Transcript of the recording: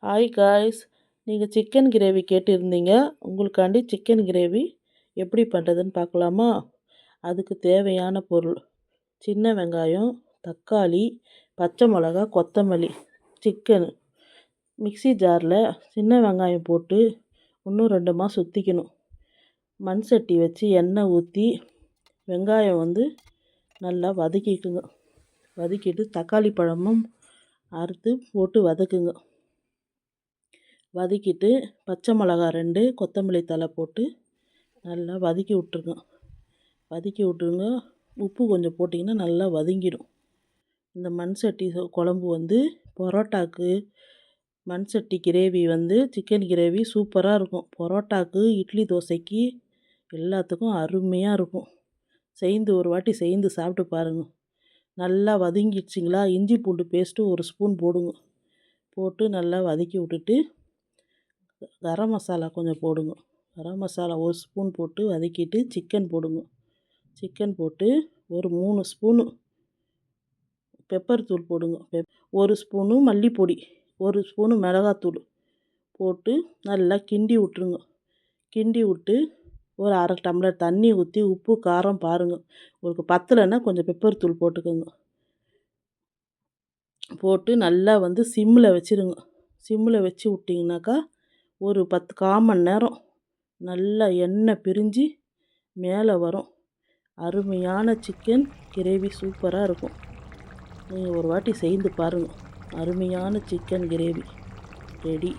Hi guys, நீங்கள் chicken gravy கேட்டிருந்தீங்க. உங்களுக்காண்டி சிக்கன் கிரேவி எப்படி பண்ணுறதுன்னு பார்க்கலாமா? அதுக்கு தேவையான பொருள்: சின்ன வெங்காயம், தக்காளி, பச்சை மிளகா, கொத்தமல்லி. சிக்கன் மிக்ஸி ஜாரில் சின்ன வெங்காயம் போட்டு இன்னும் 2 சுற்றிக்கணும். மண் சட்டி வச்சு எண்ணெய் ஊற்றி வெங்காயம் நல்லா வதக்கிக்குங்க. வதக்கிட்டு தக்காளி பழமும் அறுத்து போட்டு வதக்குங்க. வதக்கிட்டு பச்சை மிளகா 2, கொத்தமல்லி தழை போட்டு நல்லா வதக்கி விட்டுருங்க. உப்பு கொஞ்சம் போட்டிங்கன்னா நல்லா வதங்கிடும். இந்த மண் சட்டி குழம்பு பரோட்டாக்கு, மண் சட்டி கிரேவி சிக்கன் கிரேவி சூப்பராக இருக்கும். பரோட்டாக்கு, இட்லி, தோசைக்கு எல்லாத்துக்கும் அருமையாக இருக்கும். ஒரு வாட்டி செய்து சாப்பிட்டு பாருங்கள். நல்லா வதங்கிடுச்சிங்களா? இஞ்சி பூண்டு பேஸ்ட்டு 1 ஸ்பூன் போடுங்க. போட்டு நல்லா வதக்கி விட்டுட்டு கரம் மசாலா கொஞ்சம் போடுங்க. கரம் மசாலா 1 ஸ்பூன் போட்டு வதக்கிட்டு சிக்கன் போடுங்க. சிக்கன் போட்டு ஒரு 3 ஸ்பூனு பெப்பர் தூள் போடுங்க. 1 ஸ்பூனு மல்லிப்பொடி, 1 ஸ்பூனு மிளகாத்தூள் போட்டு நல்லா கிண்டி விட்ருங்க. கிண்டி விட்டு ஒரு 1/2 டம்ளர் தண்ணி ஊற்றி உப்பு காரம் பாருங்கள். உங்களுக்கு பத்தலைன்னா கொஞ்சம் பெப்பர் தூள் போட்டுக்கோங்க. போட்டு நல்லா சிம்மில் வச்சுருங்க. சிம்மில் வச்சு விட்டிங்கனாக்கா ஒரு 1/4 மணி நேரம் நல்லா எண்ணெய் பிரிஞ்சு மேலே வரும். அருமையான சிக்கன் கிரேவி சூப்பராக இருக்கும். நீங்கள் ஒரு வாட்டி செய்து பாருங்கள். அருமையான சிக்கன் கிரேவி ரெடி.